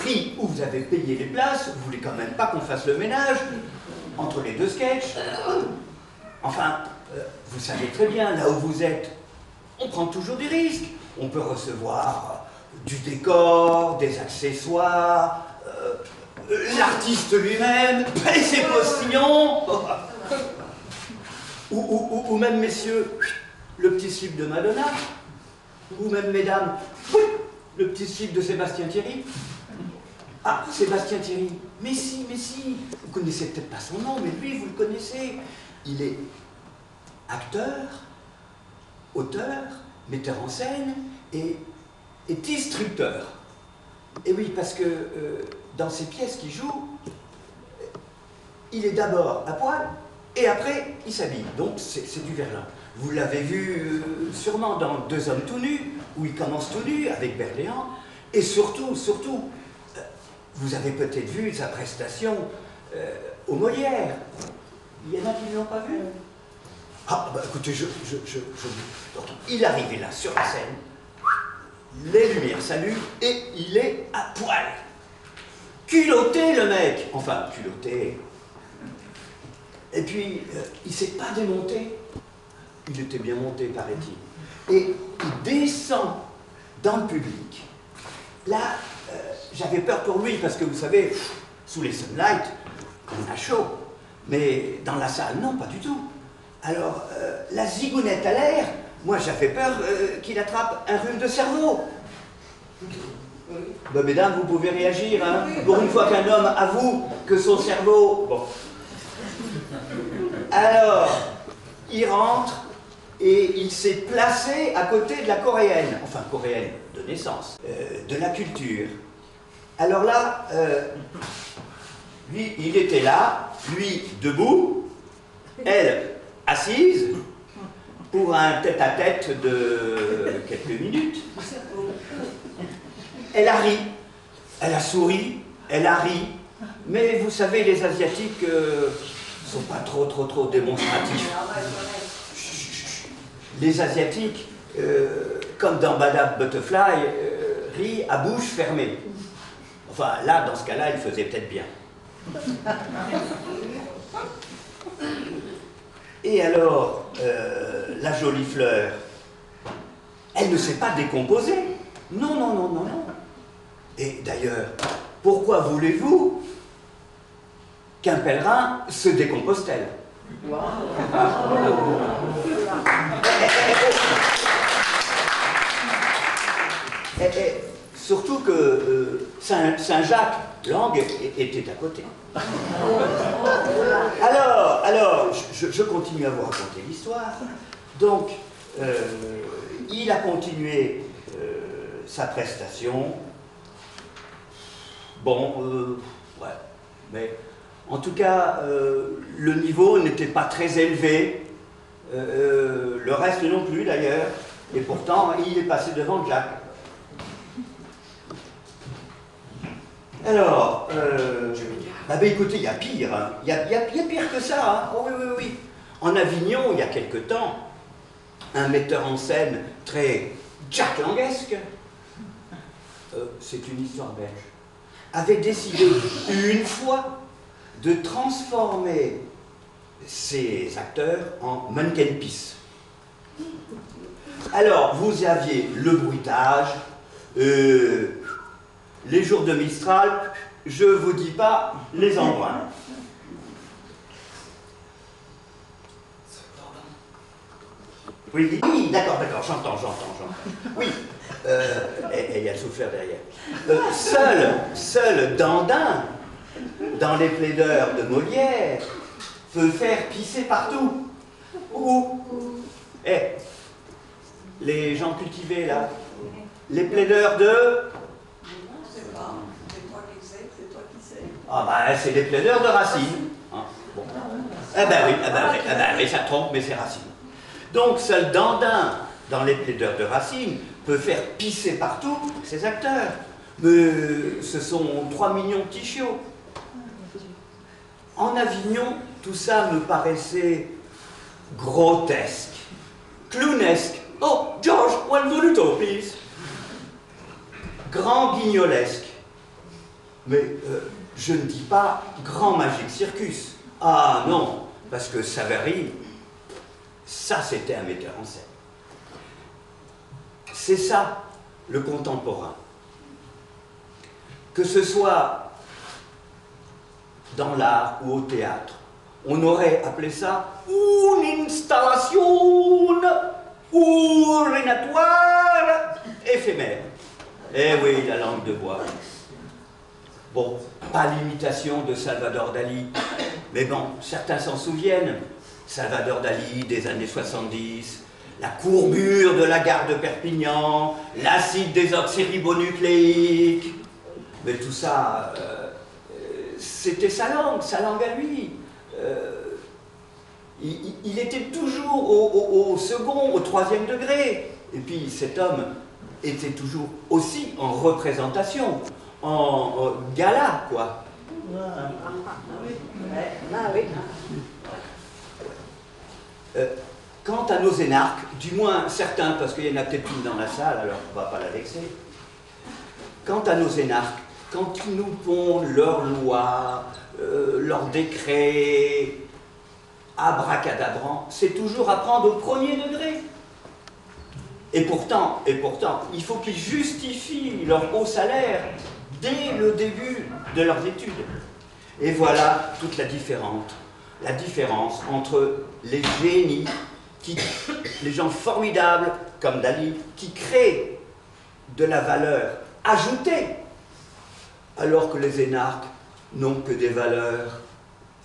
prix où vous avez payé les places, vous voulez quand même pas qu'on fasse le ménage entre les deux sketchs. Enfin, vous savez très bien, là où vous êtes, on prend toujours des risques. On peut recevoir du décor, des accessoires, l'artiste lui-même, et ses postillons, ou même, messieurs, le petit slip de Madonna, ou même, mesdames, le petit slip de Sébastien Thierry. Ah, Sébastien Thierry, mais si, vous connaissez peut-être pas son nom, mais lui, vous le connaissez. Il est acteur, auteur, metteur en scène et distributeur. Et oui, parce que dans ces pièces qu'il joue, il est d'abord à poil et après il s'habille. Donc c'est du Verlain. Vous l'avez vu sûrement dans Deux hommes tout nus, où il commence tout nu avec Berléand. Et surtout, vous avez peut-être vu sa prestation au Molière. Il y en a qui ne l'ont pas vu. Ah, bah écoutez, il arrive là, sur la scène, les lumières s'allument et il est à poil. Culotté, le mec. Enfin, culotté. Et puis, il ne s'est pas démonté. Il était bien monté, paraît-il. Et il descend dans le public. Là, j'avais peur pour lui, parce que vous savez, sous les sunlights, on a chaud. Mais dans la salle, non, pas du tout. Alors, la zigounette à l'air, moi j'avais peur qu'il attrape un rhume de cerveau. Ben, mesdames, vous pouvez réagir, hein, pour une fois qu'un homme avoue que son cerveau... Bon. Alors, il rentre et il s'est placé à côté de la coréenne, enfin coréenne de naissance, de la culture. Alors là, lui, il était là, lui debout, elle assise, pour un tête-à-tête de quelques minutes. Elle a ri, elle a souri, elle a ri, mais vous savez, les Asiatiques sont pas trop démonstratifs. Les Asiatiques, comme dans Madame Butterfly, rient à bouche fermée. Enfin, là, dans ce cas-là, il faisait peut-être bien. Et alors, la jolie fleur, elle ne s'est pas décomposée. Non. Et d'ailleurs, pourquoi voulez-vous qu'un pèlerin se décompose-t-elle? Surtout que Saint-Jacques, Lang, était à côté. Alors, je continue à vous raconter l'histoire. Donc, il a continué sa prestation. Bon, ouais, mais en tout cas, le niveau n'était pas très élevé. Le reste non plus, d'ailleurs. Et pourtant, il est passé devant Jacques. Alors, écoutez, il y a pire, hein. Il y a pire que ça, hein. Oh, oui. En Avignon, il y a quelque temps, un metteur en scène très Jack Langesque, c'est une histoire belge, avait décidé une fois de transformer ses acteurs en mannequin pisse. Alors, vous aviez le bruitage, les jours de Mistral, je vous dis pas les embruns. Oui, d'accord, j'entends. Oui, et il y a le souffleur derrière. Seul Dandin, dans les plaideurs de Molière, peut faire pisser partout. Où? Les gens cultivés là, les plaideurs de... Ah bah c'est les plaideurs de Racine. Hein, bon. Oui, ça trompe, mais c'est Racine. Donc seul Dandin, dans les plaideurs de Racine, peut faire pisser partout ses acteurs. Mais ce sont 3 millions de petits chiots. En Avignon, tout ça me paraissait grotesque, clownesque. Oh, George, one voluto, please. Grand guignolesque. Mais je ne dis pas grand Magic Circus. Ah non, parce que Savary, ça c'était un metteur en scène. C'est ça, le contemporain. Que ce soit dans l'art ou au théâtre, on aurait appelé ça une installation urinatoire éphémère. Eh oui, la langue de bois. Bon, pas l'imitation de Salvador Dali, mais bon, certains s'en souviennent. Salvador Dali des années 70, la courbure de la gare de Perpignan, l'acide désoxyribonucléique. Mais tout ça, c'était sa langue à lui. Il était toujours au second, au troisième degré. Et puis cet homme était toujours aussi en représentation, en gala, quoi. Quant à nos énarques, du moins certains, parce qu'il y en a peut-être une dans la salle, alors on ne va pas la vexer. Quant à nos énarques, quand ils nous pondent leurs lois, leurs décrets, abracadabrant, c'est toujours à prendre au premier degré. Et pourtant, il faut qu'ils justifient leur haut salaire dès le début de leurs études. Et voilà toute la différence entre les génies, les gens formidables comme Dali, qui créent de la valeur ajoutée, alors que les énarques n'ont que des valeurs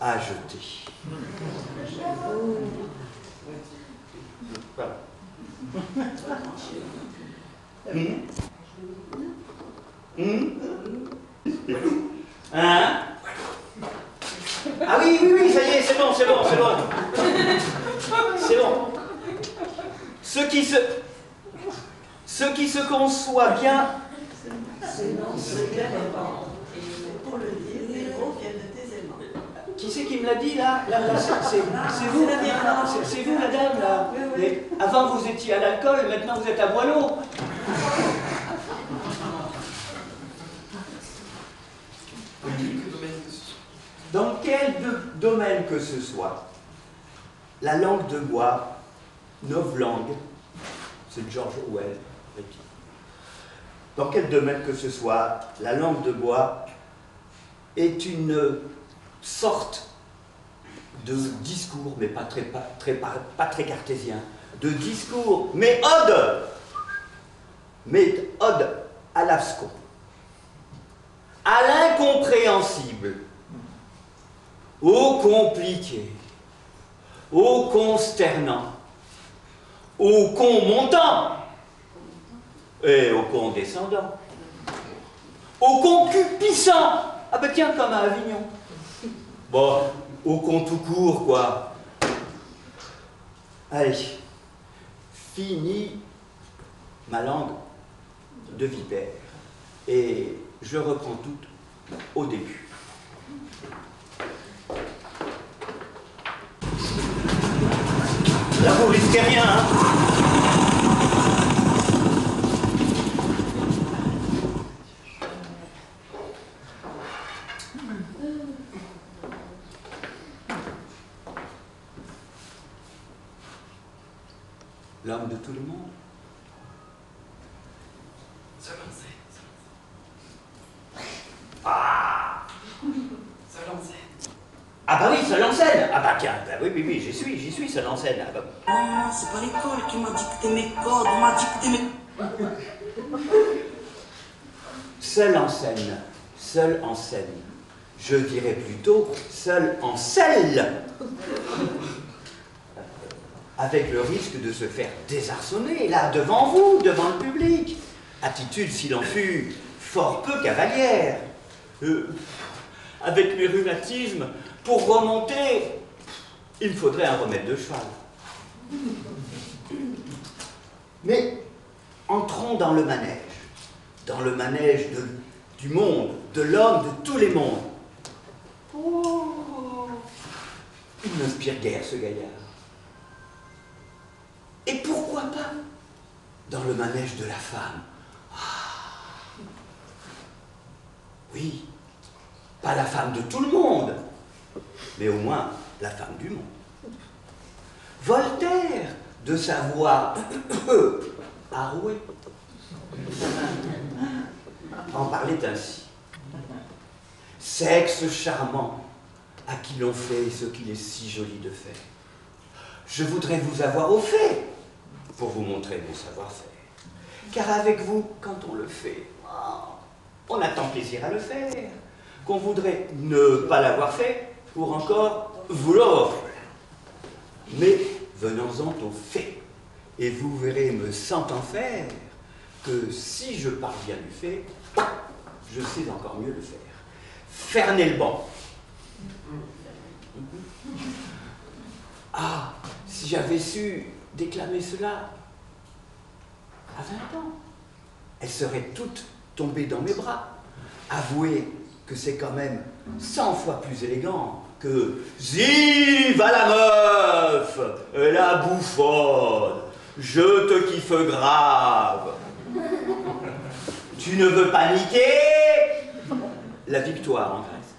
ajoutées. Voilà. Hein? Ah oui, ça y est, c'est bon. C'est bon. Ce qui se conçoit bien. Qui c'est qui me l'a dit là, c'est vous, c'est vous la dame là. Mais avant vous étiez à l'alcool, maintenant vous êtes à Boileau. Dans quel domaine que ce soit, la langue de bois, novlangue, c'est George Orwell. Dans quel domaine que ce soit, la langue de bois est une sorte de discours, mais pas très cartésien, de discours, mais ode à l'abscon, à l'incompréhensible, au compliqué, au consternant, au con montant et au con descendant, au concupissant. Ah ben tiens, comme à Avignon. Bon, au con tout court, quoi. Allez, fini ma langue de vipère. Et je reprends tout au début. Là, vous risquez rien, hein? L'homme de tout le monde. Seul en scène. Ah! Seul en scène. Ah bah oui, seul en scène. Ah bah tiens, bah oui, j'y suis seul en scène. Ah bah. Non, c'est pas l'école qui m'a dicté mes codes, m'a dicté mes... Seul en scène. Je dirais plutôt seul en selle. Avec le risque de se faire désarçonner, là, devant vous, devant le public. Attitude, s'il en fut, fort peu cavalière. Avec mes rhumatismes, pour remonter, il me faudrait un remède de cheval. Mais entrons dans le manège du monde, de l'homme, de tous les mondes. Oh, il n'inspire guère, ce gaillard. Et pourquoi pas dans le manège de la femme? Ah. Oui, Pas la femme de tout le monde, mais au moins la femme du monde. Voltaire, de sa voix arouée, en parlait ainsi. Sexe charmant, à qui l'on fait ce qu'il est si joli de faire. Je voudrais vous avoir au fait, pour vous montrer mon savoir-faire. Car avec vous, quand on le fait, on a tant plaisir à le faire, qu'on voudrait ne pas l'avoir fait, pour encore vous l'offrir. Mais venons-en au fait, et vous verrez, me sentant faire, que si je parviens du fait, je sais encore mieux le faire. Ferner le banc. Ah, si j'avais su déclamer cela à 20 ans, elles seraient toutes tombées dans mes bras. Avouez que c'est quand même 100 fois plus élégant que « Zi, va la meuf, la bouffonne, je te kiffe grave. Tu ne veux pas niquer ?» La victoire en Grèce.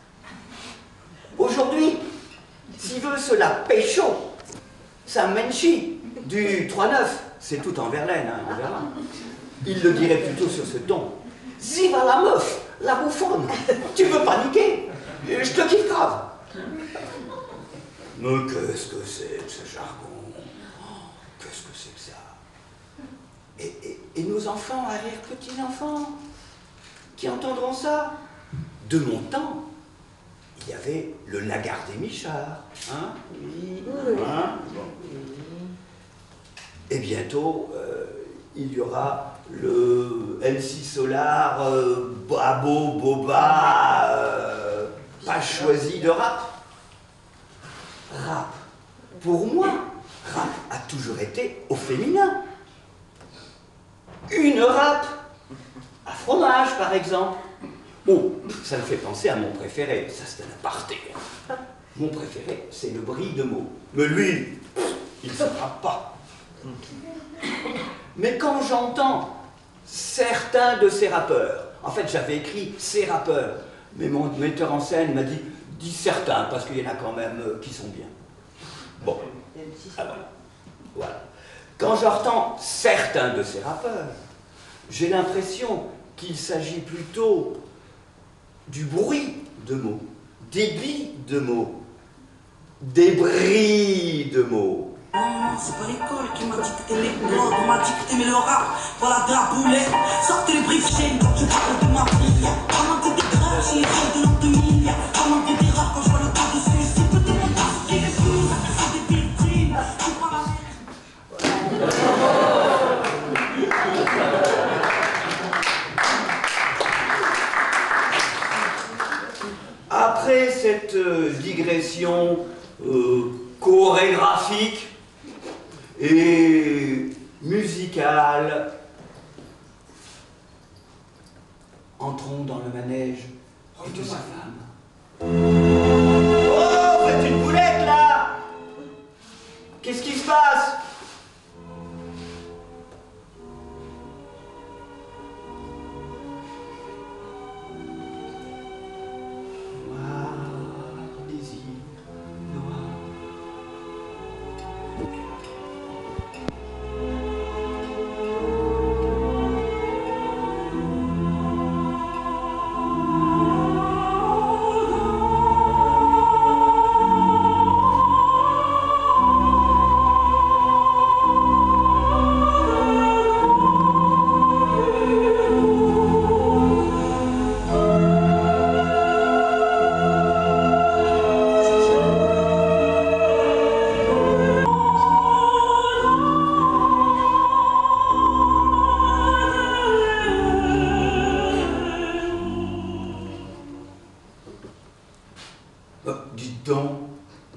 Aujourd'hui, s'il veut se la pécho, ça menchi du 3-9, c'est tout en Verlaine, hein, on verra. Il le dirait plutôt sur ce ton. « Zi, va la meuf, la bouffonne, tu veux pas niquer, je te kiffe grave. » Mais qu'est-ce que c'est que ce jargon? Qu'est-ce que c'est que ça? Et nos enfants, arrière-petits-enfants, qui entendront ça? De mon temps, il y avait le Lagardé Michard, hein? Oui. Hein? Et bientôt, il y aura le MC Solar, Babo, Boba, pas choisi de rap. Rap, pour moi, rap a toujours été au féminin. Une rap, à fromage par exemple. Oh, ça me fait penser à mon préféré, ça c'est un aparté. Mon préféré, c'est le Brie de Meaux. Mais lui, il ne se rappe pas. Mais quand j'entends certains de ces rappeurs, en fait j'avais écrit ces rappeurs, mais mon metteur en scène m'a dit « dis certains » parce qu'il y en a quand même qui sont bien. Bon, alors, voilà. Quand j'entends certains de ces rappeurs, j'ai l'impression qu'il s'agit plutôt du bruit de mots, débit de mots, débris de mots. Non, c'est pas l'école qui m'a dicté mes codes, on m'a dicté mes le rap, voilà de la boulette, sortez les briefs chaînes quand tu parles de ma fille, comment tu dégraves chez les filles de l'an 2000, comment tu dérapes quand je vois le temps dessus, si peu de monde qui les pousse, c'est des victimes, tu prends la Après cette digression chorégraphique et musicale, entrons dans le manège et de sa femme. Oh, faites une boulette là! Qu'est-ce qui se passe? Dites donc,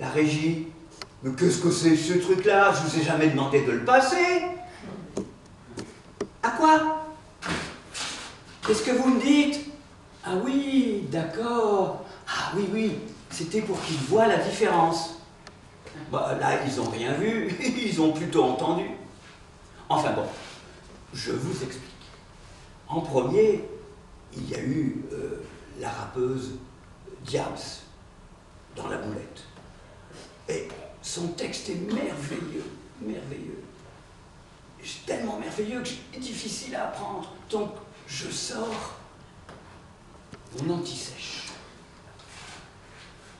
la régie, mais qu'est-ce que c'est ce truc-là? Je vous ai jamais demandé de le passer. À quoi? Qu'est-ce que vous me dites? Ah oui, d'accord. Ah oui, oui, c'était pour qu'ils voient la différence. Bah, là, ils n'ont rien vu, ils ont plutôt entendu. Enfin bon, je vous explique. En premier, il y a eu la rappeuse Diams dans La Moulette. Et son texte est merveilleux, merveilleux. C'est tellement merveilleux que c'est difficile à apprendre. Donc, je sors mon anti-sèche.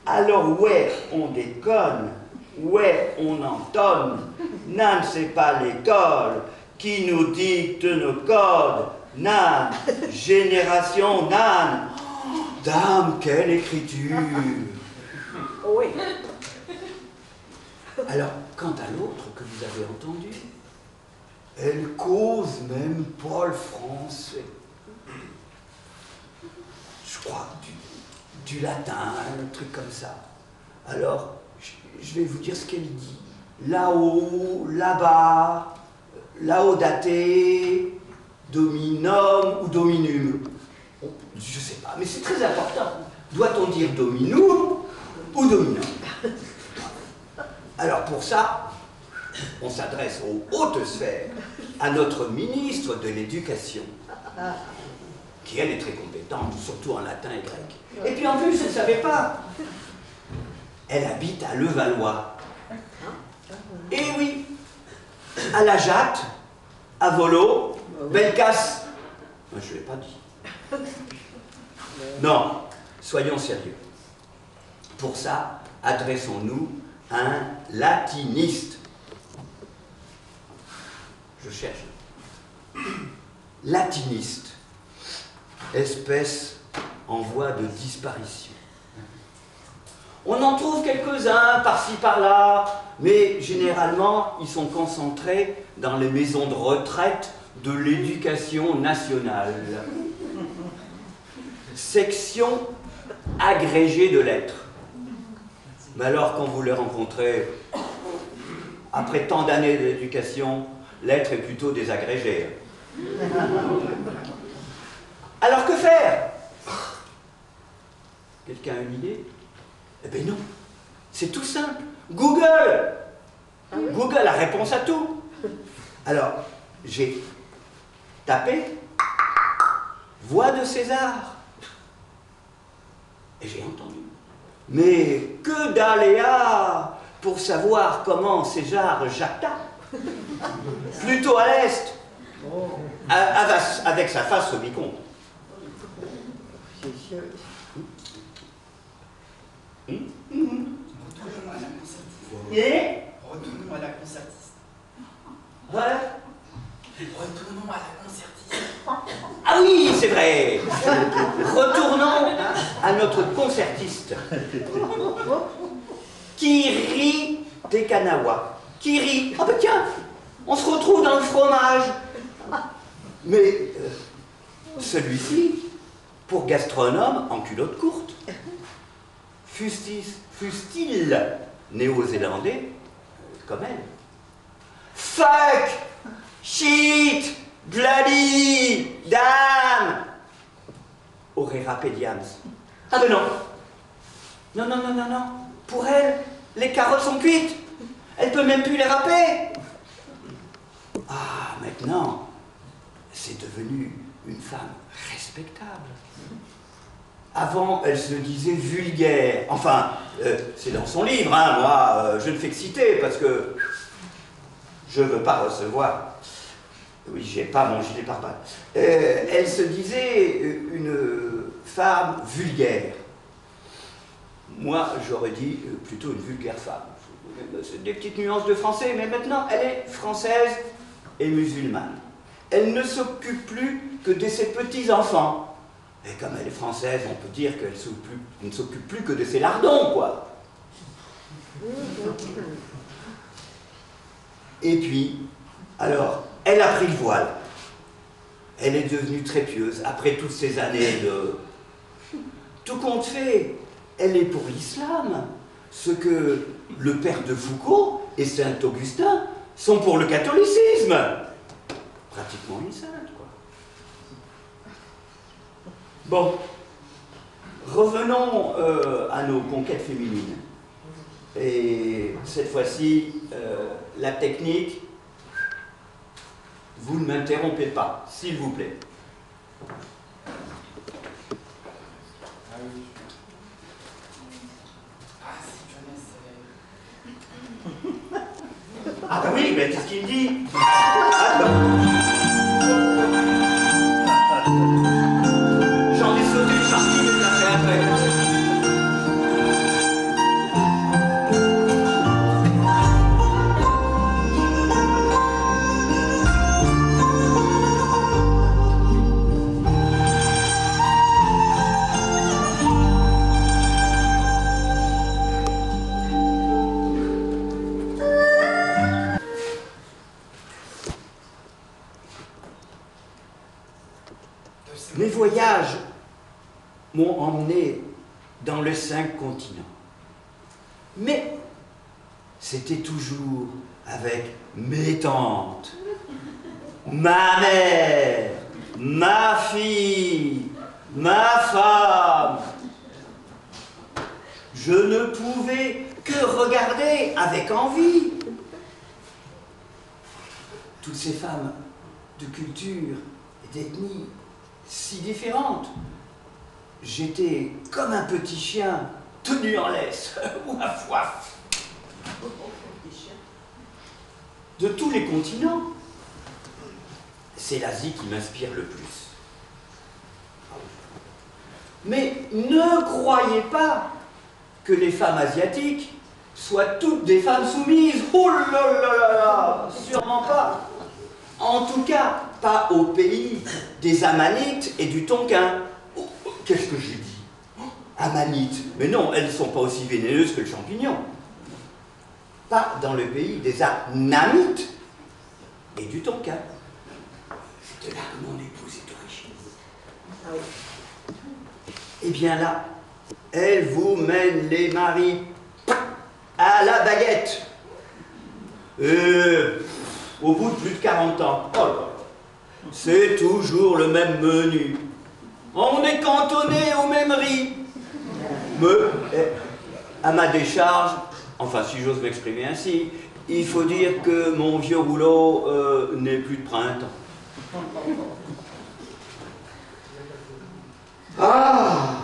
Alors, ouais, on déconne, ouais, on entonne. Nan, c'est pas l'école qui nous dicte nos codes. Nan, génération Nan. Oh, dame, quelle écriture! Oui. Alors, quant à l'autre que vous avez entendu, elle cause même pas le français. Je crois du latin, un truc comme ça. Alors, je vais vous dire ce qu'elle dit. Là-haut, là-bas, laudate, dominum ou dominum. Je sais pas, mais c'est très important. Doit-on dire dominum ou dominum? Alors pour ça, on s'adresse aux hautes sphères, à notre ministre de l'Éducation, qui elle est très compétente, surtout en latin et grec. Et puis en plus, elle ne savait pas. Elle habite à Levallois. Et oui, à la Jatte, à Volo, Bellecasse. Moi, je ne l'ai pas dit. Non, soyons sérieux. Pour ça, adressons-nous à un latiniste. Je cherche. Latiniste, espèce en voie de disparition. On en trouve quelques-uns par-ci par-là, mais généralement, ils sont concentrés dans les maisons de retraite de l'éducation nationale. Section agrégée de lettres. Mais alors, quand vous les rencontrez, après tant d'années d'éducation, l'être est plutôt désagrégé. Alors que faire? Quelqu'un a une idée? Eh bien non, c'est tout simple. Google! Google a réponse à tout. Alors, j'ai tapé Voix de César. Et j'ai entendu. Mais que d'aléas pour savoir comment César jacta. Plutôt à l'est, avec sa face au vicomte. Et retournons à la concertiste. voilà. Retournons à la concertiste. Ah oui, c'est vrai. Retournons à notre concertiste. Kiri Tekanawa. Kiri. Ah ben tiens, on se retrouve dans le fromage. Mais celui-ci, pour gastronome en culotte courte, fût-il néo-zélandais comme elle. Fuck, shit, bloody, damn, aurait rappé Diams. Ah ben non. Non, non, non, non, non. Pour elle, les carottes sont cuites. Elle peut même plus les râper. Ah, maintenant, c'est devenu une femme respectable. Avant, elle se disait vulgaire. Enfin, c'est dans son livre, hein, moi, je ne fais que citer parce que je ne veux pas recevoir. Oui, j'ai pas mon gilet pare-balles. Elle se disait une femme vulgaire. Moi, j'aurais dit plutôt une vulgaire femme. C'est des petites nuances de français, mais maintenant, elle est française et musulmane. Elle ne s'occupe plus que de ses petits-enfants. Et comme elle est française, on peut dire qu'elle ne s'occupe plus que de ses lardons, quoi. Et puis, alors, elle a pris le voile. Elle est devenue très pieuse, après toutes ces années de... Tout compte fait, elle est pour l'islam, ce que le père de Foucault et Saint-Augustin sont pour le catholicisme. Pratiquement une sainte, quoi. Bon, revenons à nos conquêtes féminines. Et cette fois-ci, la technique, vous ne m'interrompez pas, s'il vous plaît. oui, mais qu'est-ce qu'il me dit? Attends. J'en ai sauté une partie, mais ça fait après. Mes voyages m'ont emmené dans les 5 continents. Mais c'était toujours avec mes tantes, ma mère, ma fille, ma femme. Je ne pouvais que regarder avec envie toutes ces femmes de culture et d'ethnie si différentes. J'étais comme un petit chien tenu en laisse. Ouaf, ouaf. De tous les continents, c'est l'Asie qui m'inspire le plus. Mais ne croyez pas que les femmes asiatiques soient toutes des femmes soumises. Oh là là là là, sûrement pas. En tout cas, pas au pays des Amanites et du Tonkin. Oh, qu'est-ce que j'ai dit? Amanites. Mais non, elles ne sont pas aussi vénéneuses que le champignon. Pas dans le pays des Anamites et du Tonkin. C'est de là que mon épouse est d'origine. Eh bien là, elle vous mène les maris à la baguette. Au bout de plus de 40 ans. Oh là, c'est toujours le même menu. On est cantonné au même riz. Mais, à ma décharge, enfin si j'ose m'exprimer ainsi, il faut dire que mon vieux rouleau n'est plus de printemps. Ah!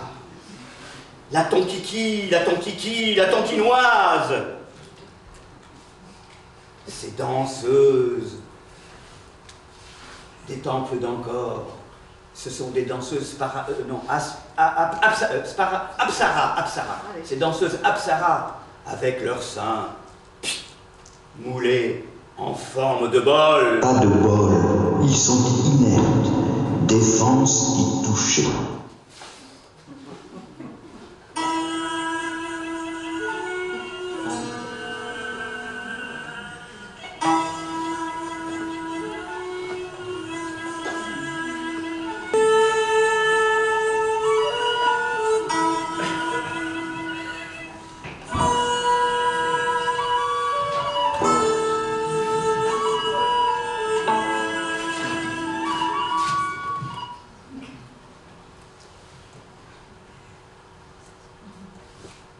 La tonkiki, la tonkiki, la tonkinoise. Ces danseuses des temples d'Angkor, ce sont des danseuses Apsara. Ces danseuses Apsara, avec leurs seins moulés en forme de bol. Pas de bol, ils sont inertes, défense y toucher.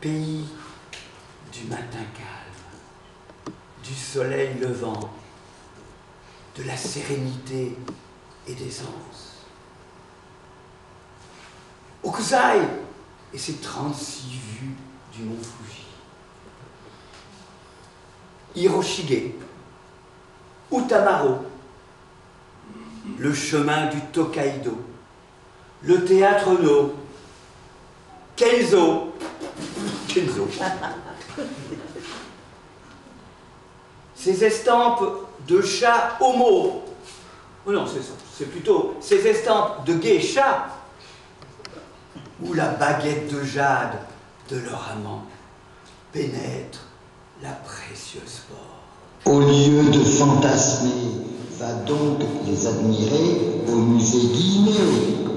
Pays du matin calme, du soleil levant, de la sérénité et des anses. Hokusai et ses 36 vues du mont Fuji. Hiroshige, Utamaro, le chemin du Tokaido, le théâtre No, Kenzo. Ces estampes de chats homo. Oh non, c'est plutôt ces estampes de geisha où la baguette de jade de leur amant pénètre la précieuse porte. Au lieu de fantasmer, va donc les admirer au musée Guiméo.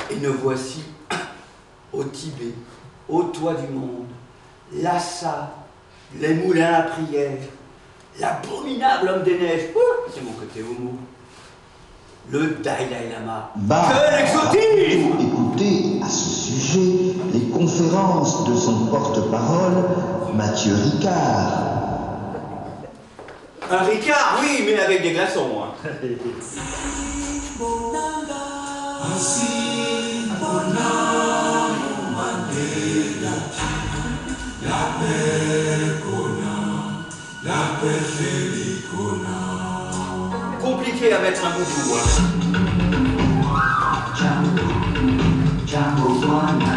Et nous voici au Tibet, au toit du monde, Lhasa, les moulins à prière, l'abominable homme des neiges, c'est mon côté homo, le Dalai Lama. Que l'exotisme! Écoutez à ce sujet les conférences de son porte-parole, Mathieu Ricard. Un Ricard, oui, mais avec des glaçons. Hein. Compliqué à mettre un bout de bout. Django Juana.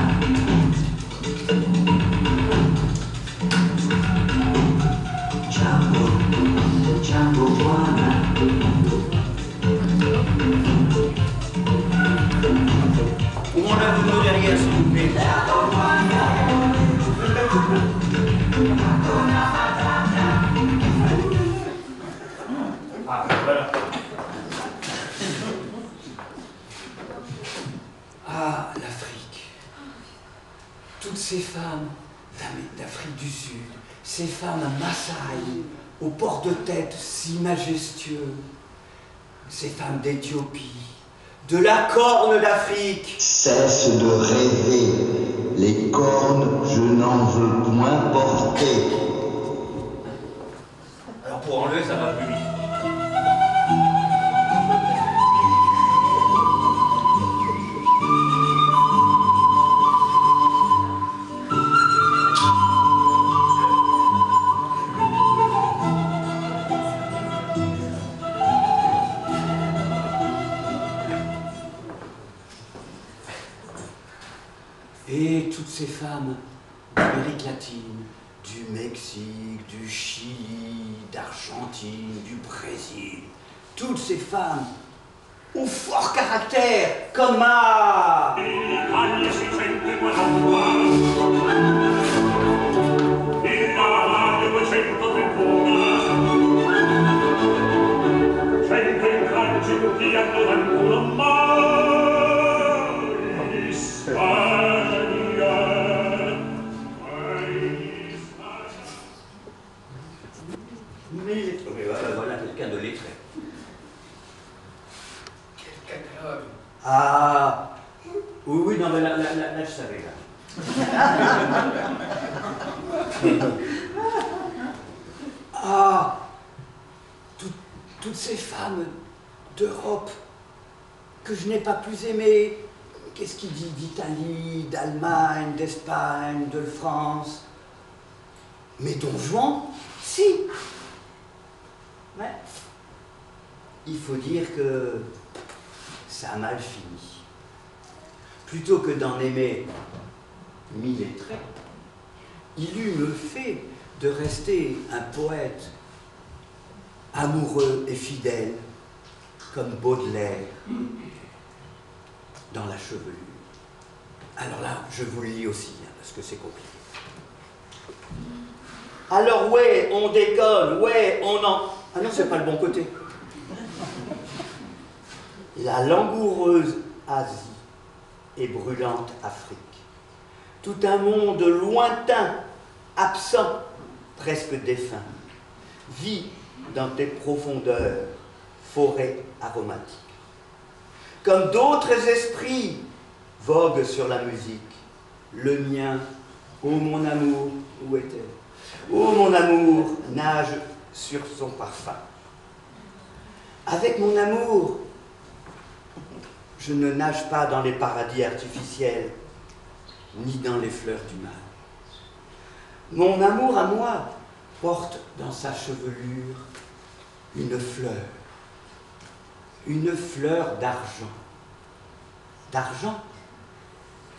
Django Juana. Où on a vous derrière, s'il vous plaît. Ah, voilà. Ah, l'Afrique. Toutes ces femmes d'Afrique du Sud, ces femmes Maasai, au port de tête si majestueux, ces femmes d'Éthiopie, de la Corne d'Afrique. Cesse de rêver. Les cornes, je n'en veux point porter. Alors pour enlever, ça va plus vite. Et toutes ces femmes d'Amérique latine, du Mexique, du Chili, d'Argentine, du Brésil, toutes ces femmes au fort caractère, comme ma... Mais voilà quelqu'un de lettré. Quel catalogue. Ah, oui, non, mais là, je savais, là. Ah, toutes ces femmes d'Europe que je n'ai pas plus aimées. Qu'est-ce qu'il dit d'Italie, d'Allemagne, d'Espagne, de France? Mais Don Juan, si. Ouais. Il faut dire que ça a mal fini. Plutôt que d'en aimer 1000 et traits, il eut le fait de rester un poète amoureux et fidèle, comme Baudelaire, dans la chevelure. Alors là, je vous le lis aussi, hein, parce que c'est compliqué. Alors ouais, on déconne, ouais, on en... Ah non, c'est pas le bon côté. La langoureuse Asie et brûlante Afrique. Tout un monde lointain, absent, presque défunt, vit dans tes profondeurs, forêts aromatiques. Comme d'autres esprits voguent sur la musique, le mien, ô mon amour, où est-elle? Ô mon amour, nage sur son parfum. Avec mon amour, je ne nage pas dans les paradis artificiels, ni dans les fleurs du mal. Mon amour à moi porte dans sa chevelure une fleur d'argent. D'argent,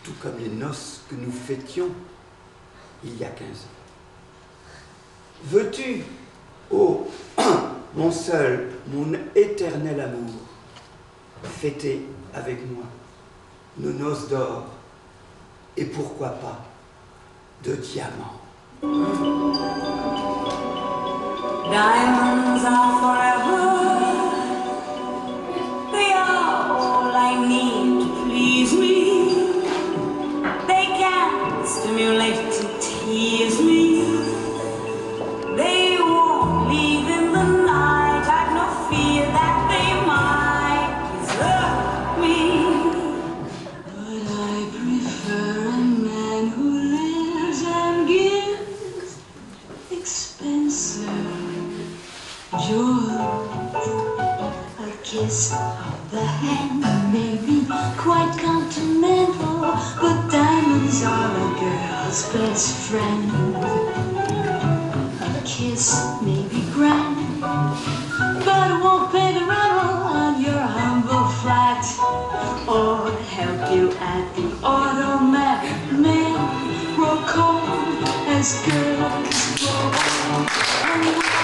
tout comme les noces que nous fêtions il y a 15 ans. Veux-tu, ô mon seul, mon éternel amour, fêter avec moi nos noces d'or et pourquoi pas de diamants? Diamonds are forever. They are all I need to please me. They can stimulate and tease me. They won't leave in the night. I've no fear that they might desert me. But I prefer a man who lives and gives expensive jewelry. are a girl's best friend. A kiss may be grand, but it won't pay the rental on your humble flat, or help you at the automat. Men grow cold as girls grow old.